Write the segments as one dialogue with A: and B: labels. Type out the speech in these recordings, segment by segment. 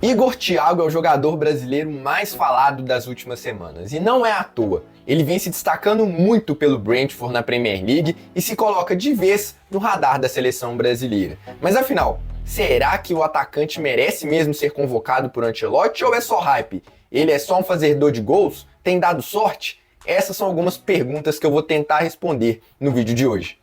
A: Igor Thiago é o jogador brasileiro mais falado das últimas semanas, e não é à toa. Ele vem se destacando muito pelo Brentford na Premier League e se coloca de vez no radar da seleção brasileira. Mas afinal, será que o atacante merece mesmo ser convocado por Ancelotti ou é só hype? Ele é só um fazedor de gols? Tem dado sorte? Essas são algumas perguntas que eu vou tentar responder no vídeo de hoje.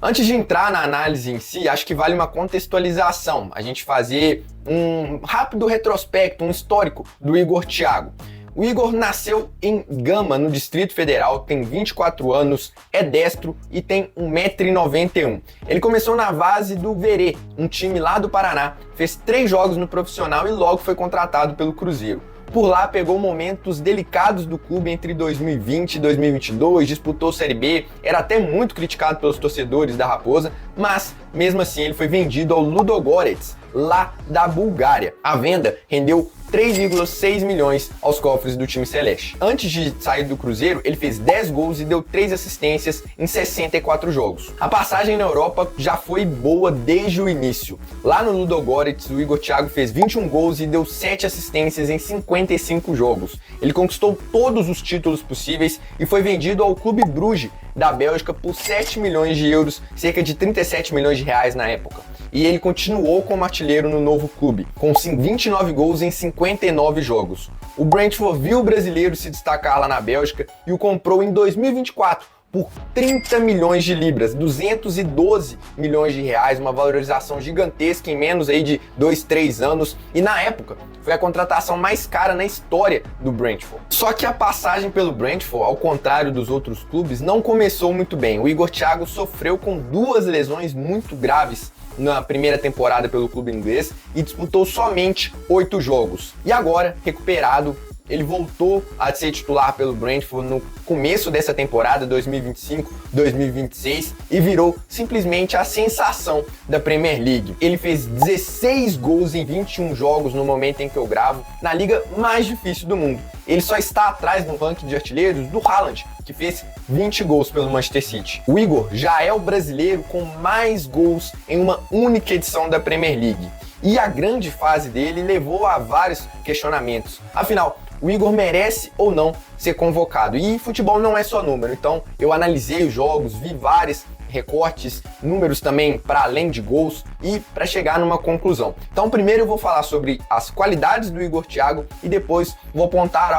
A: Antes de entrar na análise em si, acho que vale uma contextualização, a gente fazer um rápido retrospecto, um histórico do Igor Thiago. O Igor nasceu em Gama, no Distrito Federal, tem 24 anos, é destro e tem 1,91 m. Ele começou na base do Verê, um time lá do Paraná, fez 3 jogos no profissional e logo foi contratado pelo Cruzeiro. Por lá pegou momentos delicados do clube entre 2020 e 2022, disputou Série B, era até muito criticado pelos torcedores da Raposa, mas mesmo assim ele foi vendido ao Ludogorets, lá da Bulgária. A venda rendeu 3,6 milhões aos cofres do time celeste. Antes de sair do Cruzeiro, ele fez 10 gols e deu 3 assistências em 64 jogos. A passagem na Europa já foi boa desde o início. Lá no Ludogorets, o Igor Thiago fez 21 gols e deu 7 assistências em 55 jogos. Ele conquistou todos os títulos possíveis e foi vendido ao Clube Bruges, da Bélgica, por 7 milhões de euros, cerca de 37 milhões de reais na época. E ele continuou como artilheiro no novo clube, com 29 gols em 59 jogos. O Brentford viu o brasileiro se destacar lá na Bélgica e o comprou em 2024 por 30 milhões de libras, 212 milhões de reais, uma valorização gigantesca em menos aí de 2-3 anos, e na época foi a contratação mais cara na história do Brentford. Só que a passagem pelo Brentford, ao contrário dos outros clubes, não começou muito bem. O Igor Thiago sofreu com 2 lesões muito graves na primeira temporada pelo clube inglês e disputou somente 8 jogos. E agora, recuperado, ele voltou a ser titular pelo Brentford no começo dessa temporada, 2025-2026, e virou simplesmente a sensação da Premier League. Ele fez 16 gols em 21 jogos no momento em que eu gravo, na liga mais difícil do mundo. Ele só está atrás no ranking de artilheiros do Haaland, que fez 20 gols pelo Manchester City. O Igor já é o brasileiro com mais gols em uma única edição da Premier League. E a grande fase dele levou a vários questionamentos. Afinal, o Igor merece ou não ser convocado? E futebol não é só número, então eu analisei os jogos, vi vários recortes, números também para além de gols e para chegar numa conclusão. Então primeiro eu vou falar sobre as qualidades do Igor Thiago e depois vou apontar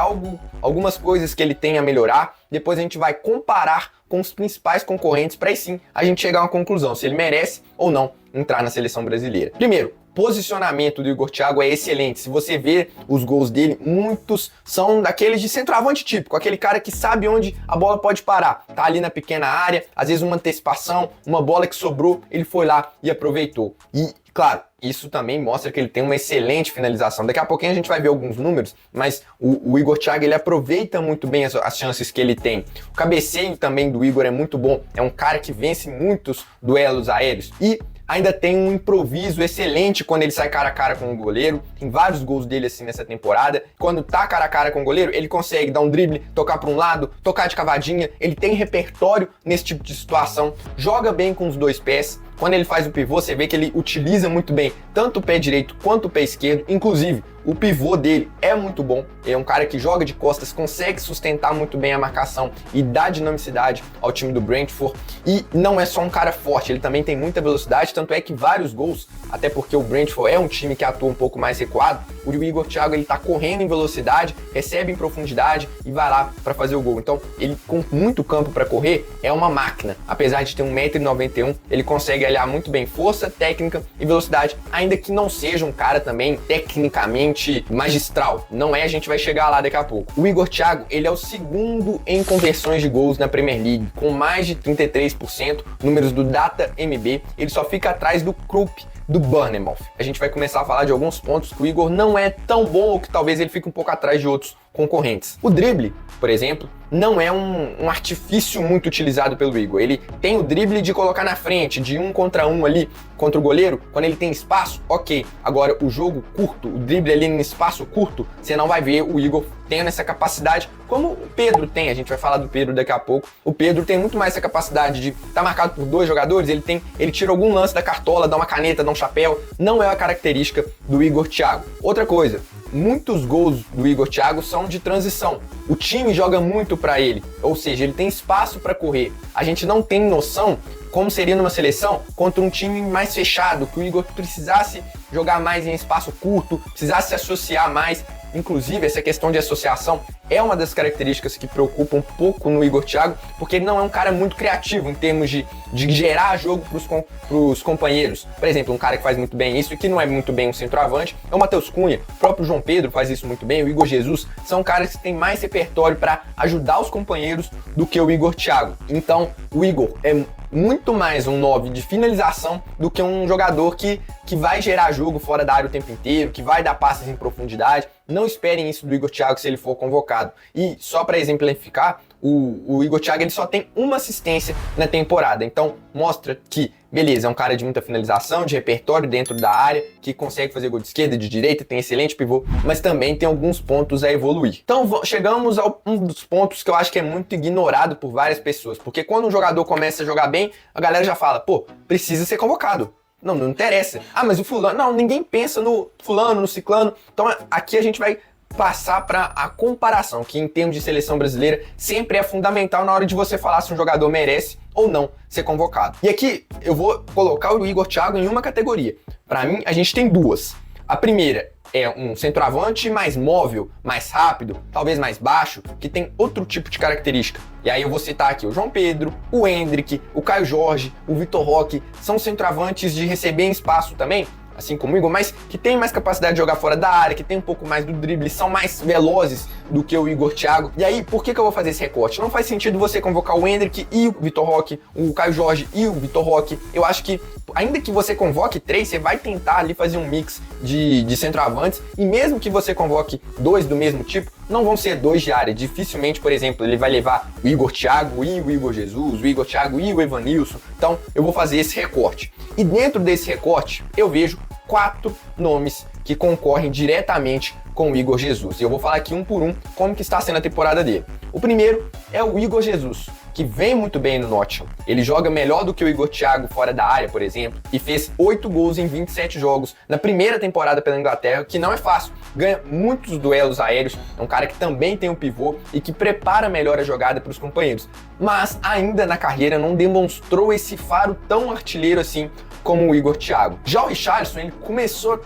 A: algumas coisas que ele tem a melhorar. Depois a gente vai comparar com os principais concorrentes para aí sim a gente chegar a uma conclusão, se ele merece ou não entrar na seleção brasileira. Primeiro, posicionamento do Igor Thiago é excelente. Se você ver os gols dele, muitos são daqueles de centroavante típico, aquele cara que sabe onde a bola pode parar. Tá ali na pequena área, às vezes uma antecipação, uma bola que sobrou, ele foi lá e aproveitou. E, claro, isso também mostra que ele tem uma excelente finalização. Daqui a pouquinho a gente vai ver alguns números, mas o Igor Thiago, ele aproveita muito bem as chances que ele tem. O cabeceio também do Igor é muito bom, é um cara que vence muitos duelos aéreos e ainda tem um improviso excelente quando ele sai cara a cara com o goleiro. Tem vários gols dele assim nessa temporada. Quando tá cara a cara com o goleiro, ele consegue dar um drible, tocar para um lado, tocar de cavadinha. Ele tem repertório nesse tipo de situação. Joga bem com os 2 pés. Quando ele faz o pivô, você vê que ele utiliza muito bem tanto o pé direito quanto o pé esquerdo. Inclusive, o pivô dele é muito bom. É um cara que joga de costas, consegue sustentar muito bem a marcação e dá dinamicidade ao time do Brentford. E não é só um cara forte, ele também tem muita velocidade, tanto é que vários gols, até porque o Brentford é um time que atua um pouco mais recuado, o Igor Thiago ele tá correndo em velocidade, recebe em profundidade e vai lá para fazer o gol. Então, ele com muito campo para correr, é uma máquina. Apesar de ter 1,91 m, ele consegue aliar muito bem força, técnica e velocidade, ainda que não seja um cara também tecnicamente magistral. Não é, a gente vai chegar lá daqui a pouco. O Igor Thiago, ele é o segundo em conversões de gols na Premier League, com mais de 33%, números do Data MB. Ele só fica atrás do Krupp, do Bournemouth. A gente vai começar a falar de alguns pontos que o Igor não é tão bom ou que talvez ele fique um pouco atrás de outros concorrentes. O drible, por exemplo, não é um artifício muito utilizado pelo Igor. Ele tem o drible de colocar na frente, de 1 contra 1 ali contra o goleiro, quando ele tem espaço, ok. Agora, o jogo curto, o drible ali no espaço curto, você não vai ver o Igor tendo essa capacidade, como o Pedro tem. A gente vai falar do Pedro daqui a pouco. O Pedro tem muito mais essa capacidade de estar marcado por dois jogadores, ele tira algum lance da cartola, dá uma caneta, dá um chapéu. Não é a característica do Igor Thiago. Outra coisa, muitos gols do Igor Thiago são de transição. O time joga muito para ele, ou seja, ele tem espaço para correr. A gente não tem noção como seria numa seleção contra um time mais fechado, que o Igor precisasse jogar mais em espaço curto, precisasse se associar mais. Inclusive, essa questão de associação é uma das características que preocupa um pouco no Igor Thiago, porque ele não é um cara muito criativo em termos de gerar jogo para os companheiros. Por exemplo, um cara que faz muito bem isso e que não é muito bem um centroavante é o Matheus Cunha. O próprio João Pedro faz isso muito bem, o Igor Jesus. São caras que têm mais repertório para ajudar os companheiros do que o Igor Thiago. Então, o Igor é muito mais um 9 de finalização do que um jogador que vai gerar jogo fora da área o tempo inteiro, que vai dar passes em profundidade. Não esperem isso do Igor Thiago se ele for convocado. E só para exemplificar, o Igor Thiago ele só tem uma assistência na temporada. Então mostra que, beleza, é um cara de muita finalização, de repertório dentro da área, que consegue fazer gol de esquerda, de direita, tem excelente pivô, mas também tem alguns pontos a evoluir. Então chegamos a um dos pontos que eu acho que é muito ignorado por várias pessoas. Porque quando um jogador começa a jogar bem, a galera já fala, pô, precisa ser convocado. Não interessa. Ah, mas o fulano... Não, ninguém pensa no fulano, no ciclano. Então aqui a gente vai passar para a comparação, que em termos de seleção brasileira sempre é fundamental na hora de você falar se um jogador merece ou não ser convocado. E aqui eu vou colocar o Igor Thiago em uma categoria. Para mim, a gente tem duas. A primeira é um centroavante mais móvel, mais rápido, talvez mais baixo, que tem outro tipo de característica. E aí eu vou citar aqui o João Pedro, o Endrick, o Caio Jorge, o Vitor Roque, são centroavantes de receber em espaço também, assim como o Igor, mas que tem mais capacidade de jogar fora da área, que tem um pouco mais do drible, são mais velozes do que o Igor Thiago. E aí, por que eu vou fazer esse recorte? Não faz sentido você convocar o Endrick e o Vitor Roque, o Caio Jorge e o Vitor Roque. Eu acho que, ainda que você convoque 3, você vai tentar ali fazer um mix de centroavantes, e mesmo que você convoque 2 do mesmo tipo, não vão ser 2 de área. Dificilmente, por exemplo, ele vai levar o Igor Thiago e o Igor Jesus, o Igor Thiago e o Evanilson. Então, eu vou fazer esse recorte. E dentro desse recorte, eu vejo 4 nomes que concorrem diretamente com o Igor Jesus. E eu vou falar aqui um por um como que está sendo a temporada dele. O primeiro é o Igor Jesus, que vem muito bem no Nottingham. Ele joga melhor do que o Igor Thiago fora da área, por exemplo, e fez 8 gols em 27 jogos na primeira temporada pela Inglaterra, que não é fácil. Ganha muitos duelos aéreos, é um cara que também tem um pivô e que prepara melhor a jogada para os companheiros. Mas ainda na carreira não demonstrou esse faro tão artilheiro assim como o Igor Thiago. Já o Richarlison, ele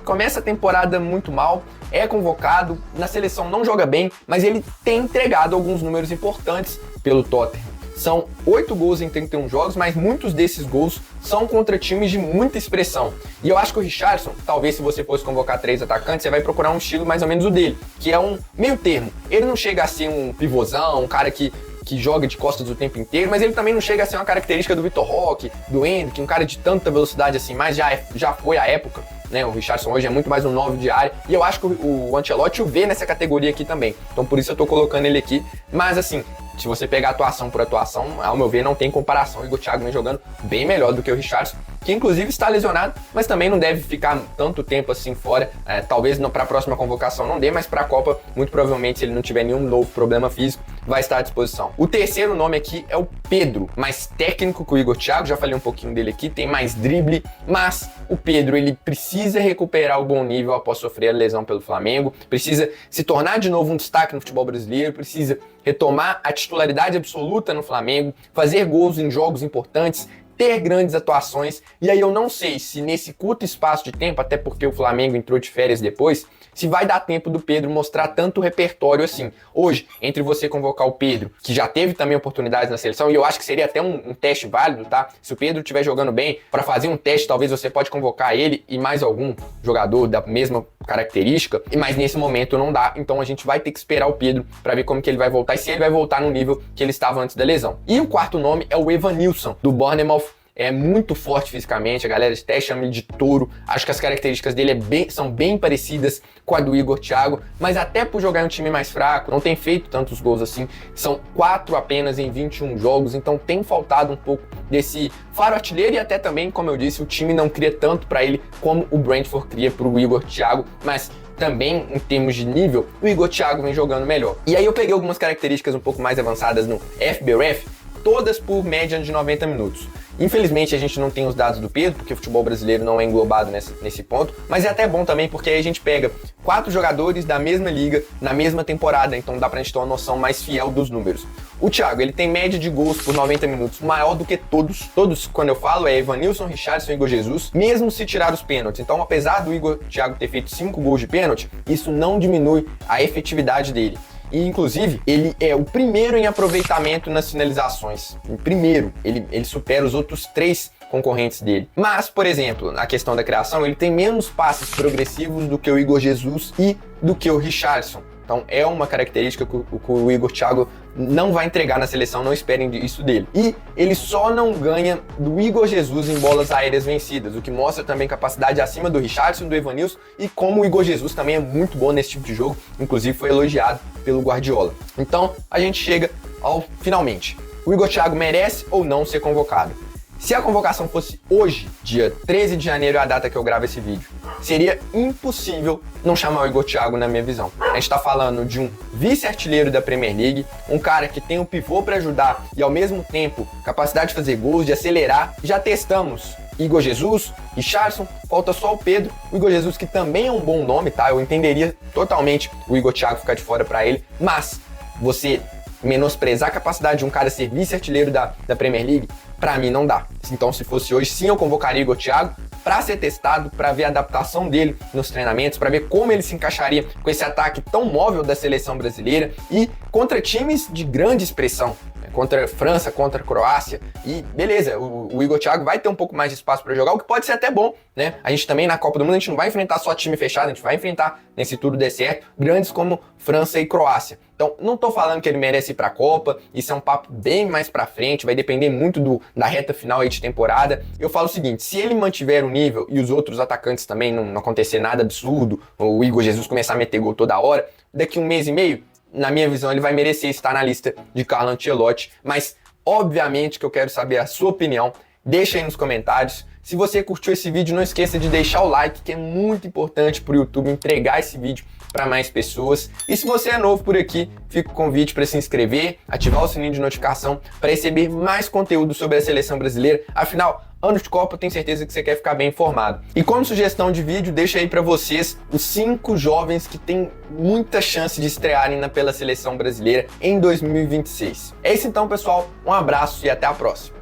A: começa a temporada muito mal, é convocado, na seleção não joga bem, mas ele tem entregado alguns números importantes pelo Tottenham. São 8 gols em 31 jogos, mas muitos desses gols são contra times de muita expressão. E eu acho que o Richarlison, talvez se você fosse convocar 3 atacantes, você vai procurar um estilo mais ou menos o dele, que é um meio termo. Ele não chega a ser um pivôzão, um cara que joga de costas o tempo inteiro, mas ele também não chega a ser uma característica do Vitor Roque, do Endrick, um cara de tanta velocidade assim, mas já foi a época, né? O Richarlison hoje é muito mais um 9 de área, e eu acho que o Ancelotti o vê nessa categoria aqui também, então por isso eu tô colocando ele aqui. Mas assim, se você pegar atuação por atuação, ao meu ver não tem comparação. O Igor Thiago vem jogando bem melhor do que o Richarlison, que inclusive está lesionado, mas também não deve ficar tanto tempo assim fora. Talvez para a próxima convocação não dê, mas para a Copa, muito provavelmente, se ele não tiver nenhum novo problema físico, vai estar à disposição. O terceiro nome aqui é o Pedro, mais técnico que o Igor Thiago, já falei um pouquinho dele aqui, tem mais drible, mas o Pedro, ele precisa recuperar o bom nível após sofrer a lesão pelo Flamengo, precisa se tornar de novo um destaque no futebol brasileiro, precisa retomar a titularidade absoluta no Flamengo, fazer gols em jogos importantes, ter grandes atuações. E aí eu não sei se nesse curto espaço de tempo, até porque o Flamengo entrou de férias depois, se vai dar tempo do Pedro mostrar tanto repertório assim. Hoje, entre você convocar o Pedro, que já teve também oportunidades na seleção, e eu acho que seria até um teste válido, tá? Se o Pedro estiver jogando bem, para fazer um teste, talvez você pode convocar ele e mais algum jogador da mesma característica, mas nesse momento não dá, então a gente vai ter que esperar o Pedro para ver como que ele vai voltar e se ele vai voltar no nível que ele estava antes da lesão. E o quarto nome é o Evanilson, do Bournemouth. é muito forte fisicamente, a galera até chama ele de touro. Acho que as características dele são bem parecidas com a do Igor Thiago, mas até por jogar em um time mais fraco, não tem feito tantos gols assim, são 4 apenas em 21 jogos, então tem faltado um pouco desse faro artilheiro e até também, como eu disse, o time não cria tanto para ele como o Brentford cria para o Igor Thiago, mas também em termos de nível, o Igor Thiago vem jogando melhor. E aí eu peguei algumas características um pouco mais avançadas no FBref, todas por média de 90 minutos. Infelizmente a gente não tem os dados do Pedro, porque o futebol brasileiro não é englobado nesse ponto, mas é até bom também porque aí a gente pega 4 jogadores da mesma liga na mesma temporada, então dá pra gente ter uma noção mais fiel dos números. O Thiago, ele tem média de gols por 90 minutos maior do que todos, quando eu falo, é Evanilson, Richarlison e Igor Jesus, mesmo se tirar os pênaltis. Então, apesar do Igor Thiago ter feito 5 gols de pênalti, isso não diminui a efetividade dele. E, inclusive, ele é o primeiro em aproveitamento nas finalizações. O primeiro, ele supera os outros 3 concorrentes dele. Mas, por exemplo, na questão da criação, ele tem menos passes progressivos do que o Igor Jesus e do que o Richarlison. Então é uma característica que o Igor Thiago não vai entregar na seleção, não esperem isso dele. E ele só não ganha do Igor Jesus em bolas aéreas vencidas, o que mostra também capacidade acima do Richarlison, do Evanilson, e como o Igor Jesus também é muito bom nesse tipo de jogo, inclusive foi elogiado pelo Guardiola. Então a gente chega ao finalmente. O Igor Thiago merece ou não ser convocado? Se a convocação fosse hoje, dia 13 de janeiro, é a data que eu gravo esse vídeo, seria impossível não chamar o Igor Thiago na minha visão. A gente tá falando de um vice-artilheiro da Premier League, um cara que tem um pivô para ajudar e ao mesmo tempo capacidade de fazer gols, de acelerar. Já testamos Igor Jesus, Richarlison, falta só o Pedro. O Igor Jesus, que também é um bom nome, tá? Eu entenderia totalmente o Igor Thiago ficar de fora para ele, mas você menosprezar a capacidade de um cara ser vice-artilheiro da Premier League, pra mim não dá. Então, se fosse hoje, sim, eu convocaria Igor Thiago para ser testado, para ver a adaptação dele nos treinamentos, para ver como ele se encaixaria com esse ataque tão móvel da seleção brasileira e contra times de grande expressão, né? Contra a França, contra a Croácia. E beleza, o Igor Thiago vai ter um pouco mais de espaço para jogar, o que pode ser até bom, né? A gente também na Copa do Mundo, a gente não vai enfrentar só time fechado, a gente vai enfrentar, né, se tudo der certo, grandes como França e Croácia. Então, não tô falando que ele merece ir pra Copa, isso é um papo bem mais pra frente, vai depender muito da reta final aí de temporada. Eu falo o seguinte, se ele mantiver o nível e os outros atacantes também não acontecer nada absurdo, o Igor Jesus começar a meter gol toda hora, daqui 1 mês e meio, na minha visão, ele vai merecer estar na lista de Carlo Ancelotti, mas obviamente que eu quero saber a sua opinião, deixa aí nos comentários. Se você curtiu esse vídeo, não esqueça de deixar o like, que é muito importante para o YouTube entregar esse vídeo para mais pessoas. E se você é novo por aqui, fica o convite para se inscrever, ativar o sininho de notificação para receber mais conteúdo sobre a seleção brasileira. Afinal, ano de Copa, eu tenho certeza que você quer ficar bem informado. E como sugestão de vídeo, deixa aí para vocês os 5 jovens que têm muita chance de estrearem pela seleção brasileira em 2026. É isso então, pessoal. Um abraço e até a próxima.